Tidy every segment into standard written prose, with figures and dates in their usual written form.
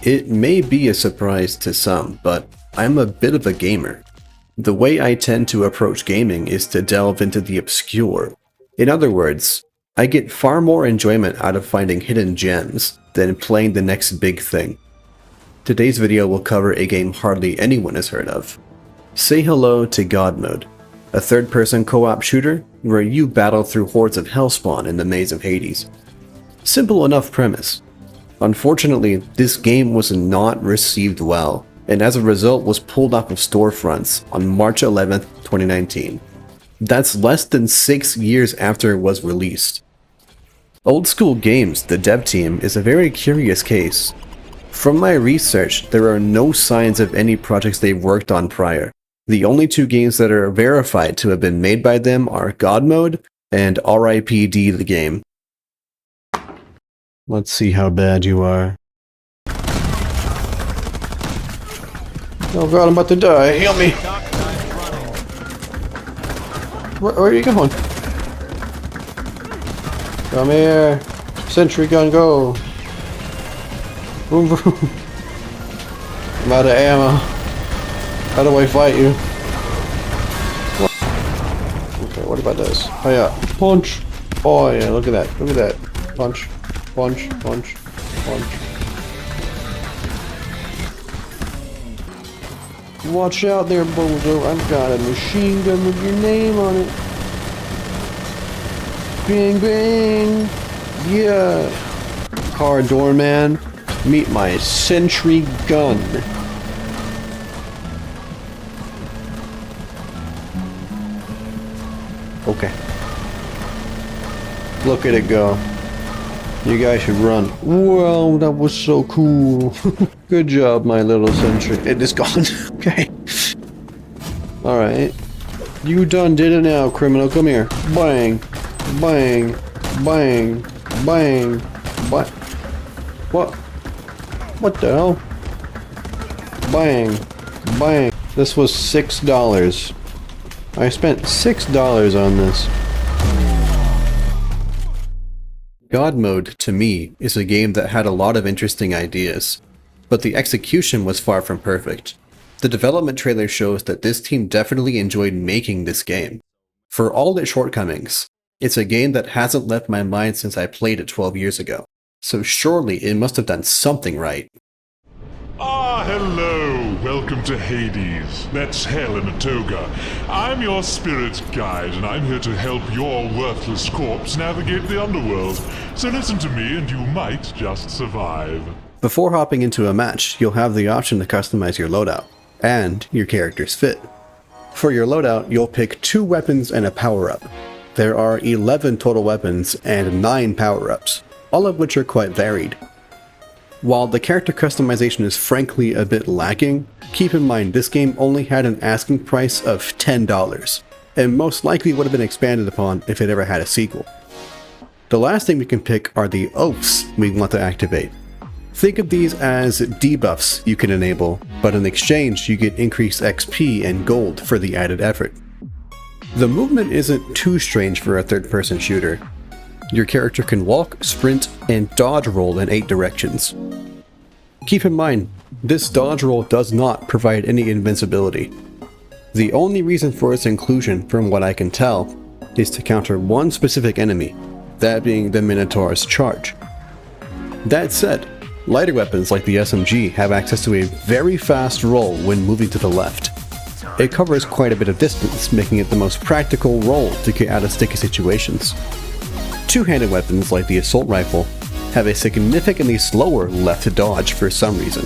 It may be a surprise to some, but I'm a bit of a gamer. The way I tend to approach gaming is to delve into the obscure. In other words, I get far more enjoyment out of finding hidden gems than playing the next big thing. Today's video will cover a game hardly anyone has heard of. Say hello to God Mode, a third-person co-op shooter where you battle through hordes of hellspawn in the maze of Hades. Simple enough premise. Unfortunately, this game was not received well, and as a result was pulled off of storefronts on March 11th, 2019. That's less than 6 years after it was released. Old School Games, the dev team, is a very curious case. From my research, there are no signs of any projects they've worked on prior. The only two games that are verified to have been made by them are God Mode and RIPD the game. Let's see how bad you are. Oh god, I'm about to die. Heal me! Where are you going? Come here. Sentry gun, go. Vroom vroom. I'm out of ammo. How do I fight you? Okay, what about this? Oh yeah. Punch! Oh yeah, look at that. Look at that. Punch. Punch. Punch. Punch. Watch out there, Bozo. I've got a machine gun with your name on it. Bang, bang. Yeah. Car doorman, meet my sentry gun. Okay. Look at it go. You guys should run. Wow, that was so cool. Good job, my little sentry. It is gone. Okay. Alright. You done did it now, criminal. Come here. Bang. Bang. Bang. Bang. What? What? What the hell? Bang. Bang. This was $6. I spent $6 on this. God Mode, to me, is a game that had a lot of interesting ideas, but the execution was far from perfect. The development trailer shows that this team definitely enjoyed making this game. For all its shortcomings, it's a game that hasn't left my mind since I played it 12 years ago, so surely it must have done something right. Ah, hello! Welcome to Hades. That's hell in a toga. I'm your spirit guide, and I'm here to help your worthless corpse navigate the underworld. So listen to me, and you might just survive. Before hopping into a match, you'll have the option to customize your loadout, and your character's fit. For your loadout, you'll pick 2 weapons and a power-up. There are 11 total weapons and 9 power-ups, all of which are quite varied. While the character customization is frankly a bit lacking, keep in mind this game only had an asking price of $10, and most likely would have been expanded upon if it ever had a sequel. The last thing we can pick are the oaths we want to activate. Think of these as debuffs you can enable, but in exchange you get increased XP and gold for the added effort. The movement isn't too strange for a third-person shooter. Your character can walk, sprint, and dodge roll in 8 directions. Keep in mind, this dodge roll does not provide any invincibility. The only reason for its inclusion, from what I can tell, is to counter one specific enemy, that being the Minotaur's charge. That said, lighter weapons like the SMG have access to a very fast roll when moving to the left. It covers quite a bit of distance, making it the most practical roll to get out of sticky situations. Two-handed weapons like the assault rifle have a significantly slower left dodge for some reason.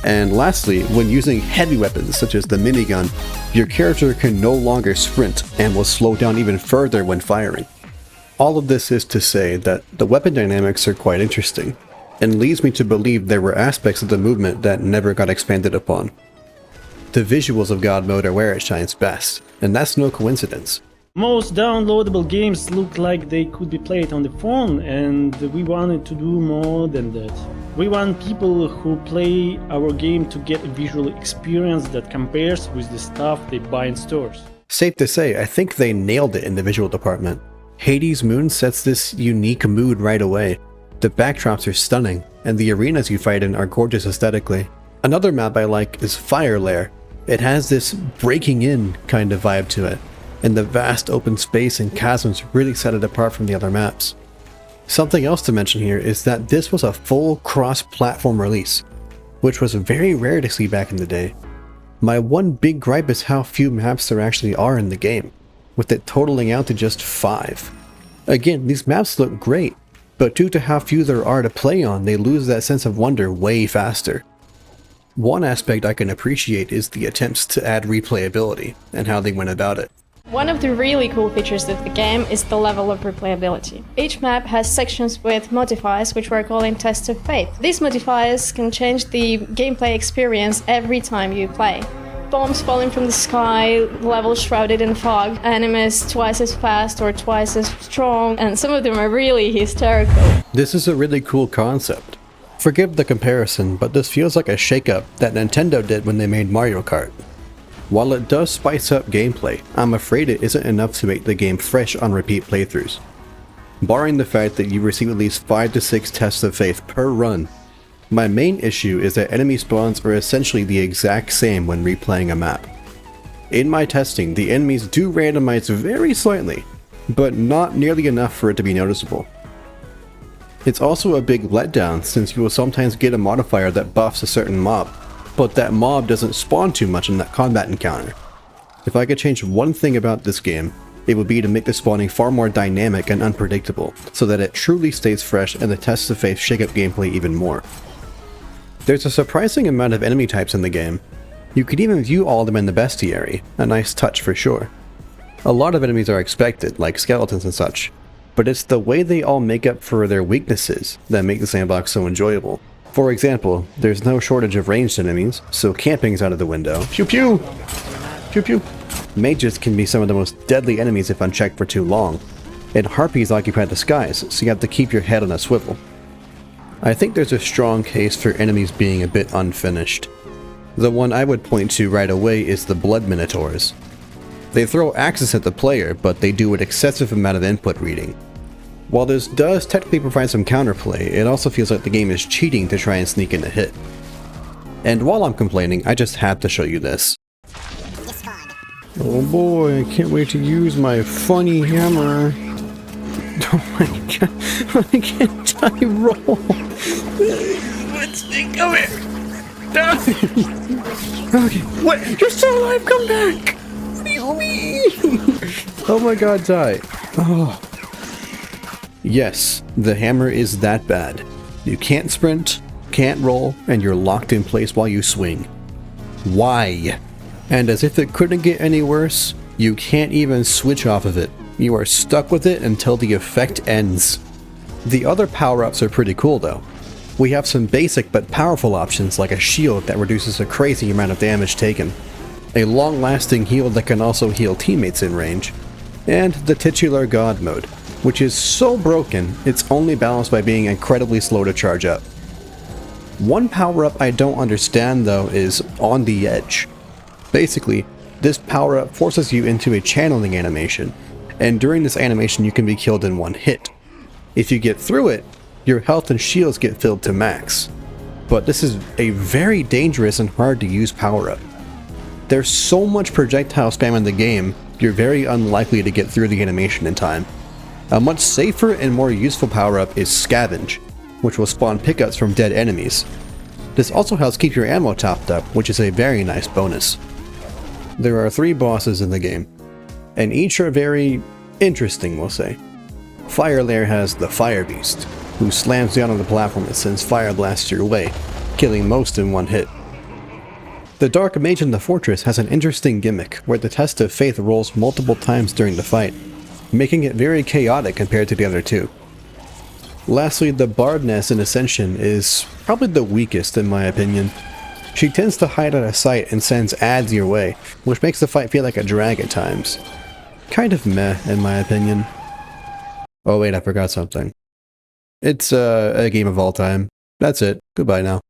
And lastly, when using heavy weapons such as the minigun, your character can no longer sprint and will slow down even further when firing. All of this is to say that the weapon dynamics are quite interesting, and leads me to believe there were aspects of the movement that never got expanded upon. The visuals of God Mode are where it shines best, and that's no coincidence. Most downloadable games look like they could be played on the phone, and we wanted to do more than that. We want people who play our game to get a visual experience that compares with the stuff they buy in stores. Safe to say, I think they nailed it in the visual department. Hades Moon sets this unique mood right away. The backdrops are stunning, and the arenas you fight in are gorgeous aesthetically. Another map I like is Fire Lair. It has this breaking in kind of vibe to it, and the vast open space and chasms really set it apart from the other maps. Something else to mention here is that this was a full cross-platform release, which was very rare to see back in the day. My one big gripe is how few maps there actually are in the game, with it totaling out to just 5. Again, these maps look great, but due to how few there are to play on, they lose that sense of wonder way faster. One aspect I can appreciate is the attempts to add replayability, and how they went about it. One of the really cool features of the game is the level of replayability. Each map has sections with modifiers, which we're calling tests of faith. These modifiers can change the gameplay experience every time you play. Bombs falling from the sky, levels shrouded in fog, enemies twice as fast or twice as strong, and some of them are really hysterical. This is a really cool concept. Forgive the comparison, but this feels like a shakeup that Nintendo did when they made Mario Kart. While it does spice up gameplay, I'm afraid it isn't enough to make the game fresh on repeat playthroughs. Barring the fact that you receive at least 5 to 6 tests of faith per run, my main issue is that enemy spawns are essentially the exact same when replaying a map. In my testing, the enemies do randomize very slightly, but not nearly enough for it to be noticeable. It's also a big letdown since you will sometimes get a modifier that buffs a certain mob, but that mob doesn't spawn too much in that combat encounter. If I could change one thing about this game, it would be to make the spawning far more dynamic and unpredictable, so that it truly stays fresh and the tests of faith shake up gameplay even more. There's a surprising amount of enemy types in the game. You could even view all of them in the bestiary, a nice touch for sure. A lot of enemies are expected, like skeletons and such, but it's the way they all make up for their weaknesses that make the sandbox so enjoyable. For example, there's no shortage of ranged enemies, so camping's out of the window. Pew pew! Pew pew! Mages can be some of the most deadly enemies if unchecked for too long, and harpies occupy the skies, so you have to keep your head on a swivel. I think there's a strong case for enemies being a bit unfinished. The one I would point to right away is the Blood Minotaurs. They throw axes at the player, but they do an excessive amount of input reading. While this does technically provide some counterplay, it also feels like the game is cheating to try and sneak in a hit. And while I'm complaining, I just have to show you this. Oh boy, I can't wait to use my funny hammer. Oh my god, I can't die roll. Let's come here. Okay, what? You're still alive, come back! What do you mean? Oh my god, die. Oh. Yes, the hammer is that bad. You can't sprint, can't roll, and you're locked in place while you swing. Why? And as if it couldn't get any worse, you can't even switch off of it. You are stuck with it until the effect ends. The other power-ups are pretty cool though. We have some basic but powerful options like a shield that reduces a crazy amount of damage taken, a long-lasting heal that can also heal teammates in range, and the titular god mode, which is so broken it's only balanced by being incredibly slow to charge up. One power-up I don't understand though is On the Edge. Basically, this power-up forces you into a channeling animation, and during this animation you can be killed in one hit. If you get through it, your health and shields get filled to max. But this is a very dangerous and hard to use power-up. There's so much projectile spam in the game, you're very unlikely to get through the animation in time. A much safer and more useful power-up is Scavenge, which will spawn pickups from dead enemies. This also helps keep your ammo topped up, which is a very nice bonus. There are 3 bosses in the game, and each are very interesting, we'll say. Fire Lair has the Fire Beast, who slams down on the platform and sends fire blasts your way, killing most in one hit. The Dark Mage in the Fortress has an interesting gimmick where the Test of Faith rolls multiple times during the fight, making it very chaotic compared to the other 2. Lastly, the Bardness in Ascension is probably the weakest in my opinion. She tends to hide out of sight and sends ads your way, which makes the fight feel like a drag at times. Kind of meh in my opinion. Oh wait, I forgot something. It's a game of all time. That's it. Goodbye now.